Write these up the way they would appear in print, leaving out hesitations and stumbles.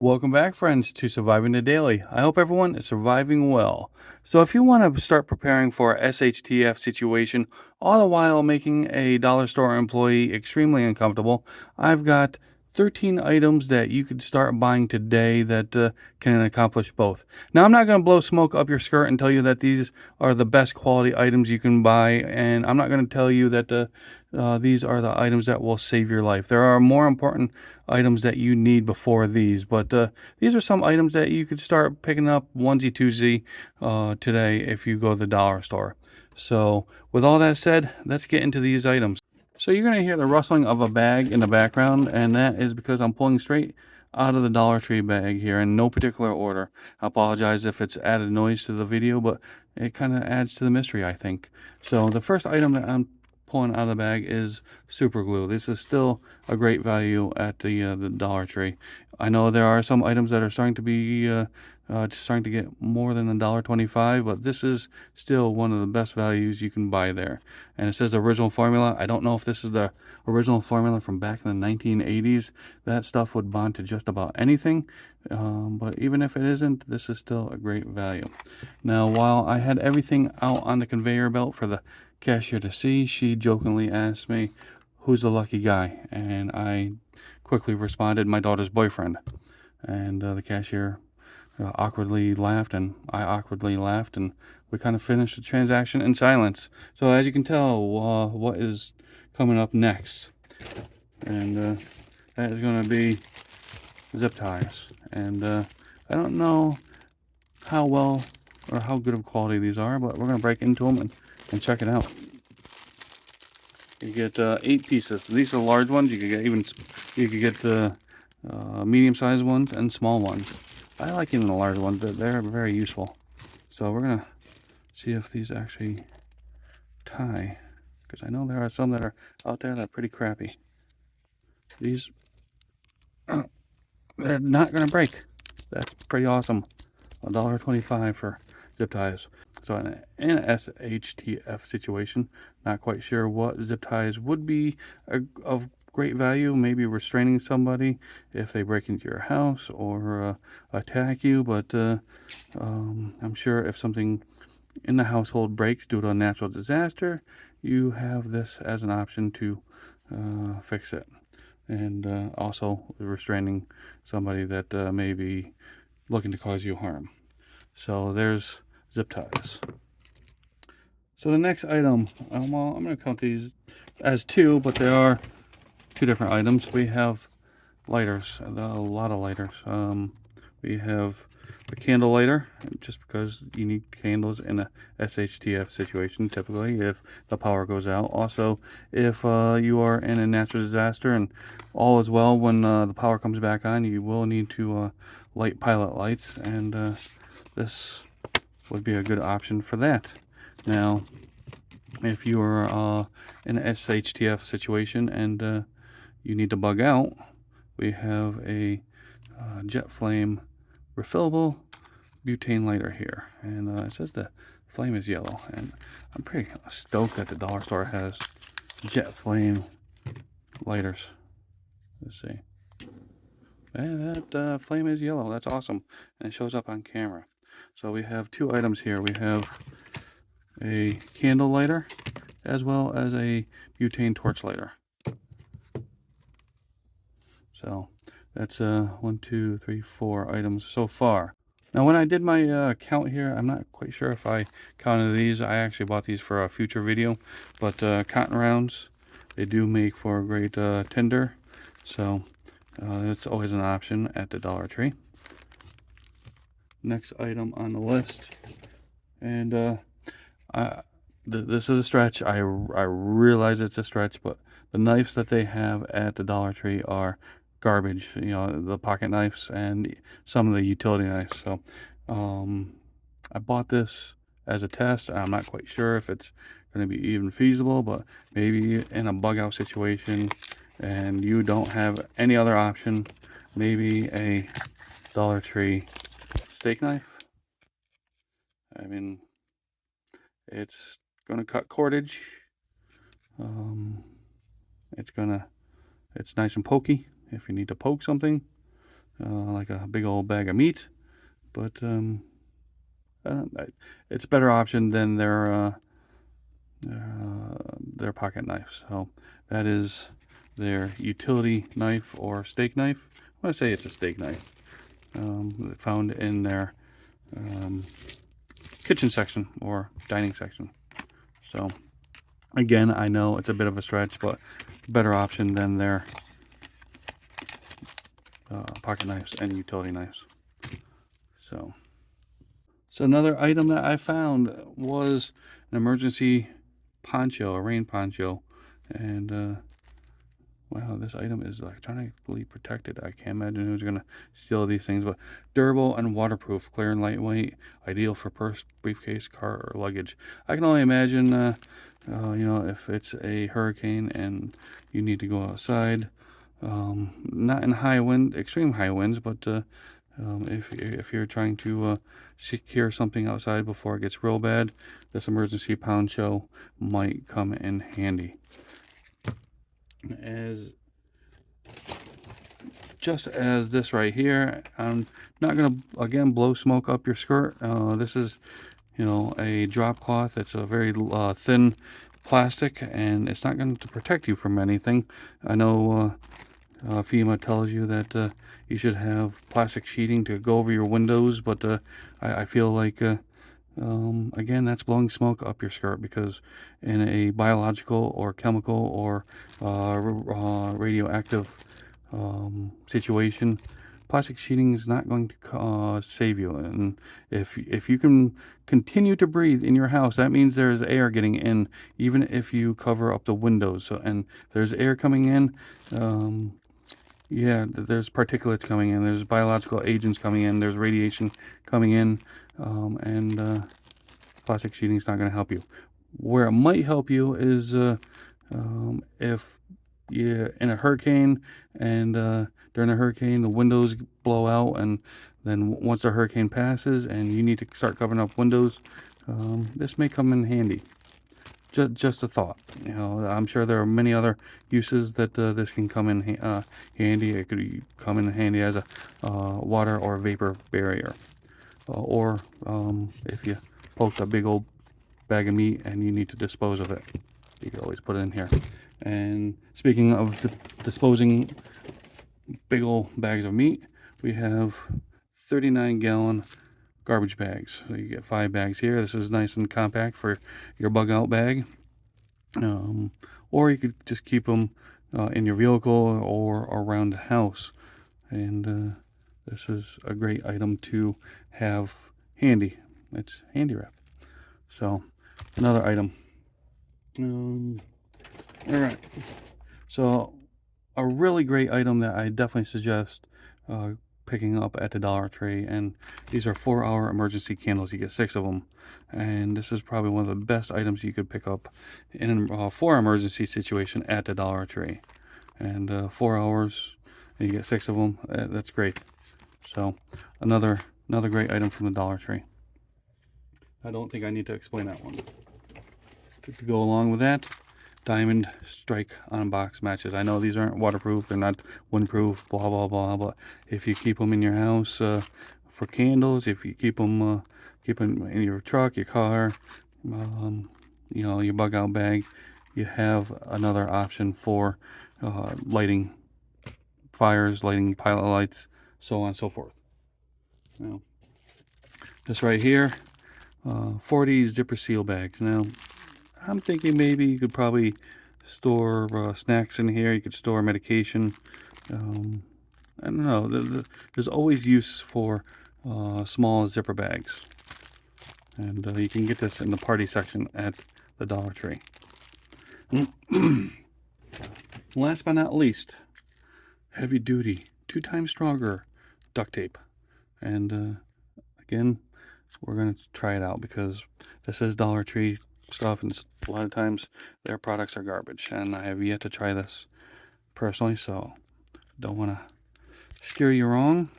Welcome back, friends, to Surviving the Daily. I hope everyone is surviving well. So, if you want to start preparing for a SHTF situation, all the while making a dollar store employee extremely uncomfortable, I've got 13 items that you could start buying today that can accomplish both. Now, I'm not going to blow smoke up your skirt and tell you that these are the best quality items you can buy, and I'm not going to tell you that these are the items that will save your life. There are more important items that you need before these, but these are some items that you could start picking up onesie twosie today if you go to the dollar store. So with all that said, let's get into these items. So you're going to hear the rustling of a bag in the background, and that is because I'm pulling straight out of the Dollar Tree bag here in no particular order. I apologize if it's added noise to the video, but it kind of adds to the mystery, I think. So the first item that I'm pulling out of the bag is super glue. This is still a great value at the Dollar Tree. I know there are some items that are starting to be starting to get more than $1.25, but this is still one of the best values you can buy there. And it says original formula. I don't know if this is the original formula from back in the 1980s. That stuff would bond to just about anything, but even if it isn't, this is still a great value. Now, while I had everything out on the conveyor belt for the cashier to see, she jokingly asked me, "Who's the lucky guy?" And I quickly responded, "My daughter's boyfriend." And the cashier awkwardly laughed, and I awkwardly laughed, and we kind of finished the transaction in silence. So as you can tell, what is coming up next, and that is going to be zip ties. And I don't know how well or how good of quality these are, but we're going to break into them and check it out. You get 8 pieces. These are large ones. You could get the medium-sized ones and small ones. I like even the large ones. They're very useful. So we're gonna see if these actually tie, because I know there are some that are out there that are pretty crappy. These they're not gonna break. That's pretty awesome. $1.25 for zip ties. So in a SHTF situation, not quite sure what zip ties would be of great value. Maybe restraining somebody if they break into your house or attack you. But I'm sure if something in the household breaks due to a natural disaster, you have this as an option to fix it. And also restraining somebody that may be looking to cause you harm. So there's zip ties. So the next item, well, I'm going to count these as 2, but they are 2 different items. We have lighters, a lot of lighters. We have a candle lighter, just because you need candles in a SHTF situation, typically, if the power goes out. Also, if you are in a natural disaster and all is well, when the power comes back on, you will need to light pilot lights, and this would be a good option for that. Now, if you are in an SHTF situation and you need to bug out, we have a jet flame refillable butane lighter here, and it says the flame is yellow, and I'm pretty stoked that the dollar store has jet flame lighters. Let's see, and that flame is yellow. That's awesome, and it shows up on camera. So we have 2 items here. We have a candle lighter as well as a butane torch lighter. So that's 1, 2, 3, 4 items so far. Now, when I did my count here, I'm not quite sure if I counted these. I actually bought these for a future video, but cotton rounds, they do make for a great tinder, so that's always an option at the Dollar Tree. Next item on the list, and this is a stretch. I realize it's a stretch, but the knives that they have at the Dollar Tree are garbage. You know, the pocket knives and some of the utility knives. So I bought this as a test. I'm not quite sure if it's going to be even feasible, but maybe in a bug out situation and you don't have any other option, maybe a Dollar Tree steak knife. I mean, it's going to cut cordage. It's nice and pokey if you need to poke something. like a big old bag of meat, but it's a better option than their pocket knife. So that is their utility knife or steak knife. I want to say it's a steak knife, found in their kitchen section or dining section. So again, I know it's a bit of a stretch, but better option than their pocket knives and utility knives. So another item that I found was an emergency poncho, a rain poncho, and wow, this item is electronically protected. I can't imagine who's gonna steal these things, but durable and waterproof, clear and lightweight, ideal for purse, briefcase, car, or luggage. I can only imagine, if it's a hurricane and you need to go outside, not in high wind, extreme high winds, but if you're trying to secure something outside before it gets real bad, this emergency poncho might come in handy. Just as this right here, I'm not gonna again blow smoke up your skirt. This is, a drop cloth. It's a very thin plastic, and it's not going to protect you from anything. I know FEMA tells you that you should have plastic sheeting to go over your windows, but I feel like again, that's blowing smoke up your skirt, because in a biological or chemical or radioactive situation, plastic sheeting is not going to save you. And if you can continue to breathe in your house, that means there's air getting in, even if you cover up the windows. So, and there's air coming in. Yeah, there's particulates coming in. There's biological agents coming in. There's radiation coming in, and plastic sheeting is not going to help you. Where it might help you is if you're in a hurricane and during a hurricane the windows blow out, and then once the hurricane passes and you need to start covering up windows, this may come in handy. Just a thought. I'm sure there are many other uses that this can come in handy. It could come in handy as a water or vapor barrier, or if you poke a big old bag of meat and you need to dispose of it, you can always put it in here. And speaking of disposing big old bags of meat, we have 39-gallon garbage bags. So you get 5 bags here. This is nice and compact for your bug out bag, or you could just keep them in your vehicle or around the house. And this is a great item to have handy. It's handy wrap. So another item. All right. So a really great item that I definitely suggest picking up at the Dollar Tree, and these are 4-hour emergency candles. You get 6 of them, and this is probably one of the best items you could pick up in for emergency situation at the Dollar Tree. And 4 hours, and you get 6 of them. That's great. So another great item from the Dollar Tree. I don't think I need to explain that one. To go along with that, Diamond Strike on box matches. I know these aren't waterproof, they're not windproof, blah blah blah, but if you keep them in your house for candles, if you keep them in your truck, your car, your bug out bag, you have another option for lighting fires, lighting pilot lights, so on and so forth. Now, this right here, 40 zipper seal bags. Now, I'm thinking maybe you could probably store snacks in here. You could store medication. I don't know. There's always use for small zipper bags. And you can get this in the party section at the Dollar Tree. Last but not least, heavy duty, 2 times stronger duct tape. And again, we're going to try it out because this is Dollar Tree stuff, and a lot of times their products are garbage, and I have yet to try this personally, so don't want to steer you wrong,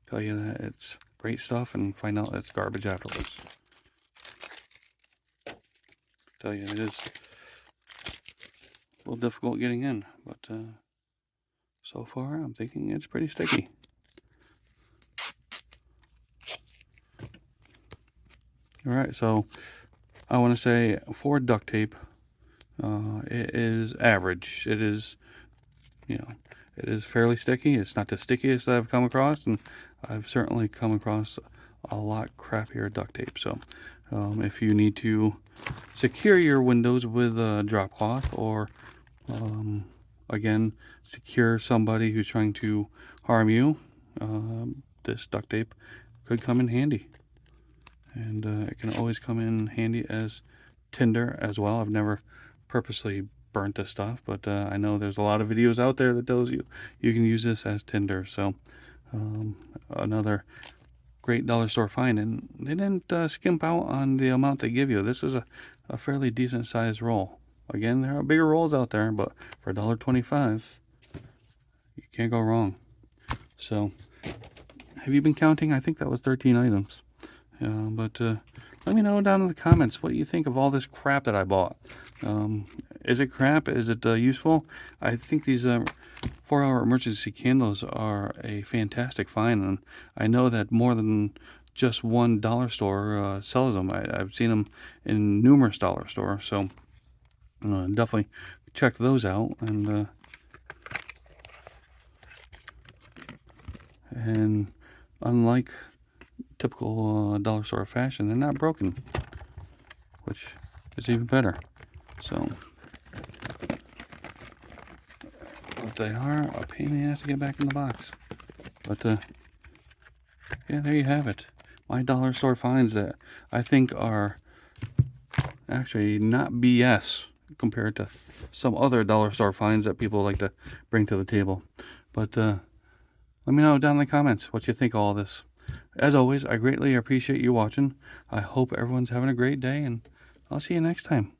tell you that it's great stuff and find out it's garbage afterwards. Tell you it is a little difficult getting in, but So far, I'm thinking it's pretty sticky. All right, so I want to say for duct tape, it is average. It is, you know, it is fairly sticky. It's not the stickiest that I've come across, and I've certainly come across a lot crappier duct tape. So if you need to secure your windows with a drop cloth, or again, secure somebody who's trying to harm you, this duct tape could come in handy. And it can always come in handy as tinder as well. I've never purposely burnt this stuff, but I know there's a lot of videos out there that tells you you can use this as tinder. So another great dollar store find, and they didn't skimp out on the amount they give you. This is a fairly decent sized roll. Again, there are bigger rolls out there, but for $1.25, you can't go wrong. So have you been counting? I think that was 13 items. But let me know down in the comments what you think of all this crap that I bought. Is it crap? Is it useful? I think these 4-hour emergency candles are a fantastic find, and I know that more than just one dollar store sells them. I've seen them in numerous dollar stores, so definitely check those out. And unlike typical dollar store fashion, they're not broken, which is even better. So, but they are a pain in the ass to get back in the box. But yeah, there you have it. My dollar store finds that I think are actually not BS compared to some other dollar store finds that people like to bring to the table. But let me know down in the comments what you think of all this. As always, I greatly appreciate you watching. I hope everyone's having a great day, and I'll see you next time.